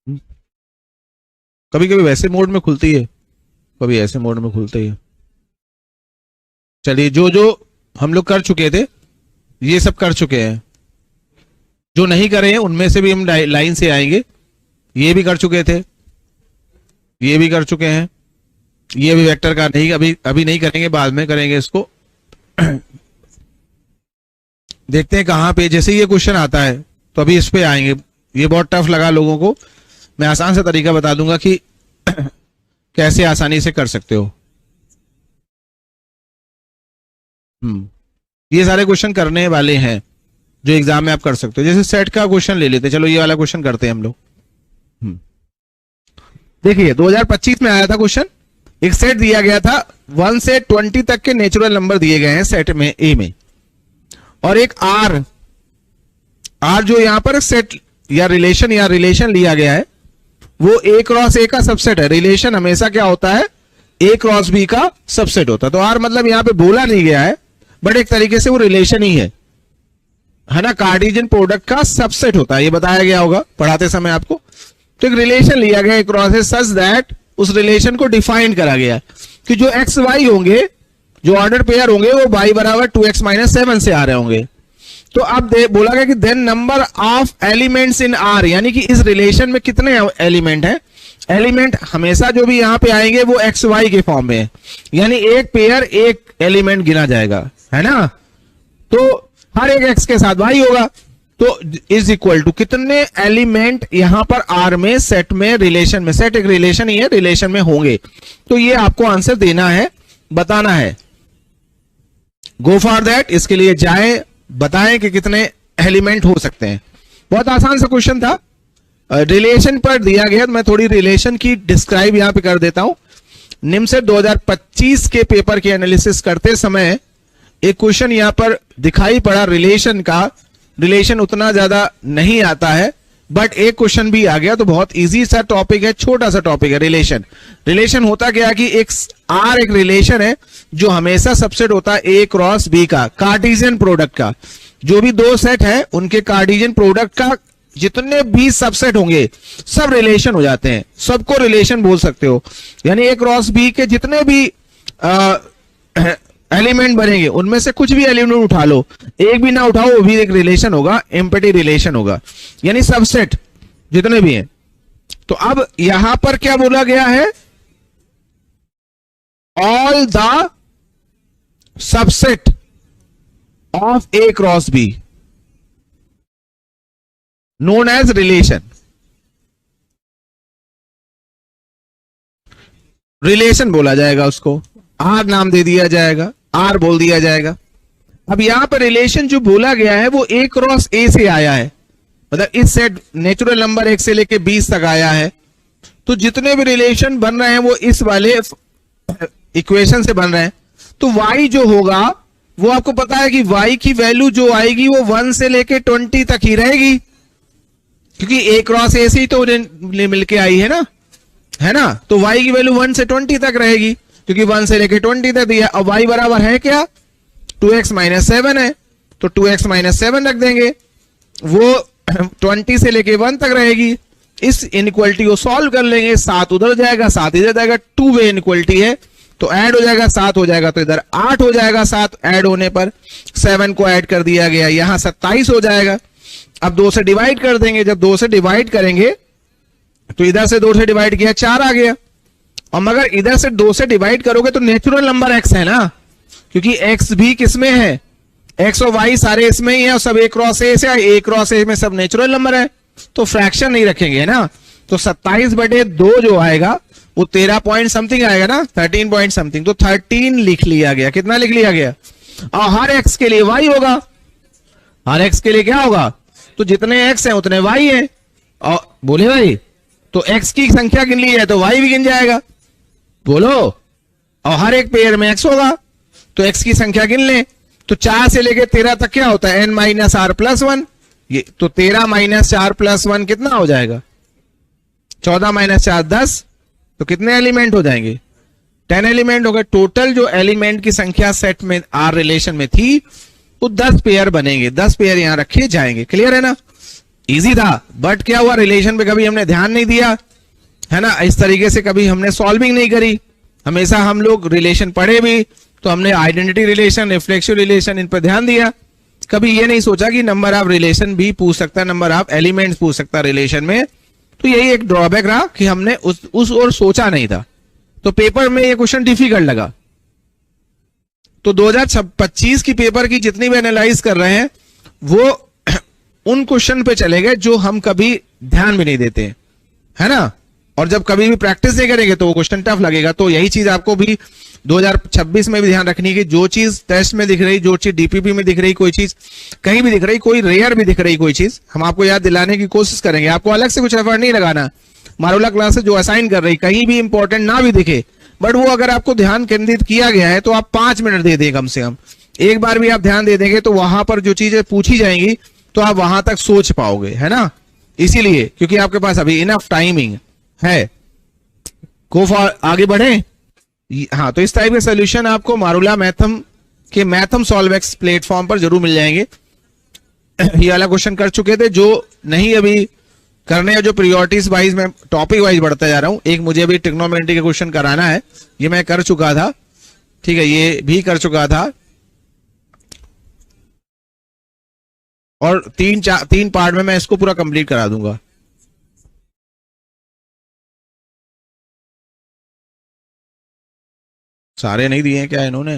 कभी कभी वैसे मोड में खुलती है, कभी ऐसे मोड में खुलती है। चलिए, जो जो हम लोग कर चुके थे ये सब कर चुके हैं, जो नहीं करे हैं उनमें से भी हम लाइन से आएंगे। ये भी कर चुके थे, ये भी कर चुके हैं, ये भी वेक्टर का नहीं, अभी अभी नहीं करेंगे, बाद में करेंगे इसको। देखते हैं कहां पे, जैसे ये क्वेश्चन आता है तो अभी इस पे आएंगे। ये बहुत टफ लगा लोगों को, मैं आसान सा तरीका बता दूंगा कि कैसे आसानी से कर सकते हो। ये सारे क्वेश्चन करने वाले हैं जो एग्जाम में आप कर सकते हो। जैसे सेट का क्वेश्चन ले लेते हैं, चलो ये वाला क्वेश्चन करते हैं हम लोग। देखिए 2025 में आया था क्वेश्चन, एक सेट दिया गया था, 1 से 20 तक के नेचुरल नंबर दिए गए हैं सेट में ए में, और एक आर जो यहां पर सेट या रिलेशन लिया गया है, वो ए क्रॉस ए का सबसेट है। रिलेशन हमेशा क्या होता है, ए क्रॉस बी का सबसेट होता है। तो आर मतलब यहां पे बोला नहीं गया है, बट एक तरीके से वो रिलेशन ही है ना, कार्टेशियन प्रोडक्ट का सबसेट होता है, ये बताया गया होगा पढ़ाते समय आपको। तो एक रिलेशन लिया गया एक क्रॉस है, सच दैट उस रिलेशन को डिफाइन करा गया कि जो एक्स वाई होंगे, जो ऑर्डर पेयर होंगे, वो y बराबर 2x - 7 से आ रहे होंगे। तो अब बोला गया कि then number of elements in R, यानी कि इस रिलेशन में कितने एलिमेंट हैं। एलिमेंट हमेशा जो भी यहां पे आएंगे वो एक्स वाई के फॉर्म में है, यानी एक पेयर एक एलिमेंट गिना जाएगा, है ना। तो हर एक एक्स के साथ वाई होगा, तो इज इक्वल टू कितने एलिमेंट यहां पर आर में, सेट में, रिलेशन में, सेट एक रिलेशन ही है, रिलेशन में होंगे। तो ये आपको आंसर देना है, बताना है। गो फॉर दैट, इसके लिए जाएं, बताएं कि कितने एलिमेंट हो सकते हैं। बहुत आसान सा क्वेश्चन था, रिलेशन पर दिया गया। मैं थोड़ी रिलेशन की डिस्क्राइब यहां पे कर देता हूं। निमसेट 2025 के पेपर की एनालिसिस करते समय एक क्वेश्चन यहां पर दिखाई पड़ा रिलेशन का। रिलेशन उतना ज्यादा नहीं आता है, बट एक क्वेश्चन भी आ गया, तो बहुत इजी सा टॉपिक है, छोटा सा टॉपिक है रिलेशन। रिलेशन होता क्या कि एक आर एक रिलेशन है जो हमेशा सबसेट होता है ए क्रॉस बी का, कार्टेशियन प्रोडक्ट का। जो भी दो सेट है उनके कार्टेशियन प्रोडक्ट का जितने भी सबसेट होंगे सब रिलेशन हो जाते हैं, सबको रिलेशन बोल सकते हो। यानी ए क्रॉस बी के जितने भी एलिमेंट बनेंगे उनमें से कुछ भी एलिमेंट उठा लो, एक भी ना उठाओ वो भी एक रिलेशन होगा, एम्पटी रिलेशन होगा, यानी सबसेट जितने भी हैं। तो अब यहां पर क्या बोला गया है, all the subset of A cross B known as relation. Relation बोला जाएगा उसको, आर नाम दे दिया जाएगा, आर बोल दिया जाएगा। अब यहां पर रिलेशन जो बोला गया है वो ए क्रॉस ए से आया है, मतलब इस सेट नेचुरल नंबर 1 से लेके 20 तक आया है। तो जितने भी रिलेशन बन रहे हैं वो इस वाले इक्वेशन से बन रहे हैं। तो y जो होगा वो आपको पता है कि y की वैल्यू जो आएगी वो 1 से लेके 20 तक ही रहेगी, क्योंकि ए क्रॉस ए से ही तो मिलके आई है ना। तो y की वैल्यू 1 से 20 तक रहेगी, क्योंकि 1 से लेके 20 तक दिया। अब y बराबर है क्या, 2x - 7 है, तो 2x - 7 रख देंगे, वो 20 से लेके 1 तक रहेगी। इस इनइक्वालिटी को सॉल्व कर लेंगे, 7 उधर जाएगा 7 इधर जाएगा, 2 वे इनइक्वालिटी है, तो ऐड हो जाएगा 7 हो जाएगा, तो इधर 8 हो जाएगा। 7 ऐड होने पर 7 को ऐड कर दिया गया, यहां 27 हो जाएगा। अब 2 से डिवाइड कर देंगे, जब 2 से डिवाइड करेंगे तो इधर से 2 से डिवाइड किया 4 आ गया। और मगर इधर से 2 से डिवाइड करोगे तो नेचुरल नंबर x है ना, क्योंकि x भी किसमें है, x और y सारे इसमें ही है, और सब ए क्रॉस ए से, ए क्रॉस ए में सब नेचुरल नंबर है, तो फ्रैक्शन नहीं रखेंगे ना। तो 27/2 जो आएगा वो 13 पॉइंट समथिंग आएगा ना, 13 पॉइंट समथिंग, तो 13 लिख लिया गया। कितना लिख लिया गया, और हर x के लिए y होगा, हर x के लिए क्या होगा, तो जितने x हैं उतने y हैं। और बोले भाई, तो x की संख्या गिन ली है तो y भी गिन जाएगा, बोलो। और हर एक पेयर में x होगा, तो x की संख्या गिन लें। तो 4 से लेके 13 तक क्या होता है, n - r + 1, ये तो 13 - 4 + 1 कितना हो जाएगा, 14 - 4 10, तो कितने एलिमेंट हो जाएंगे, 10 एलिमेंट हो गए। टोटल जो एलिमेंट की संख्या सेट में आर रिलेशन में थी वो 10 पेयर बनेंगे, 10 पेयर यहां रखे जाएंगे। क्लियर है ना, इजी था, बट क्या हुआ, रिलेशन पे कभी हमने ध्यान नहीं दिया, है ना, इस तरीके से कभी हमने सॉल्विंग नहीं करी। हमेशा हम लोग रिलेशन पढ़े भी तो हमने आइडेंटिटी रिलेशन, रिफ्लेक्सिव रिलेशन, इन पर ध्यान दिया। कभी ये नहीं सोचा कि नंबर ऑफ रिलेशन भी पूछ सकता है, नंबर ऑफ एलिमेंट्स पूछ सकता है रिलेशन में। तो यही एक ड्रॉबैक रहा कि हमने उस और सोचा नहीं था, तो पेपर में ये क्वेश्चन डिफिकल्ट लगा। तो 2025 की पेपर की जितनी भी एनालाइज कर रहे हैं वो उन क्वेश्चन पे चले गए जो हम कभी ध्यान भी नहीं देते, है ना, और जब कभी भी प्रैक्टिस नहीं करेंगे तो वो क्वेश्चन टफ लगेगा। तो यही चीज आपको भी 2026 में भी ध्यान रखनी है कि जो चीज टेस्ट में दिख रही, जो चीज डीपीपी में दिख रही, कोई चीज कहीं भी दिख रही, कोई रेयर भी दिख रही, कोई चीज हम आपको याद दिलाने की कोशिश करेंगे। आपको अलग से कुछ एफर्ट नहीं लगाना। मारूला क्लासेस जो असाइन कर रही, कहीं भी इंपॉर्टेंट ना भी दिखे, बट वो अगर आपको ध्यान केंद्रित किया गया है तो आप 5 मिनट दे दें कम से कम। एक बार भी आप ध्यान दे देंगे तो वहां पर जो चीजें पूछी जाएंगी तो आप वहां तक सोच पाओगे, है ना। इसीलिए क्योंकि आपके पास अभी इनफ टाइमिंग है। गो फॉर, आगे बढ़े। हाँ, तो इस टाइप के सोल्यूशन आपको मारूला मैथम के मैथम सॉल्वेक्स प्लेटफॉर्म पर जरूर मिल जाएंगे। ये वाला क्वेश्चन कर चुके थे, जो नहीं अभी करने हैं, जो प्रियोरिटीज वाइज मैं टॉपिक वाइज बढ़ता जा रहा हूं। एक मुझे अभी ट्रिग्नोमेट्री का क्वेश्चन कराना है, ये मैं कर चुका था, ठीक है, ये भी कर चुका था, और तीन पार्ट में मैं इसको पूरा कंप्लीट करा दूंगा। सारे नहीं दिए हैं क्या इन्होंने?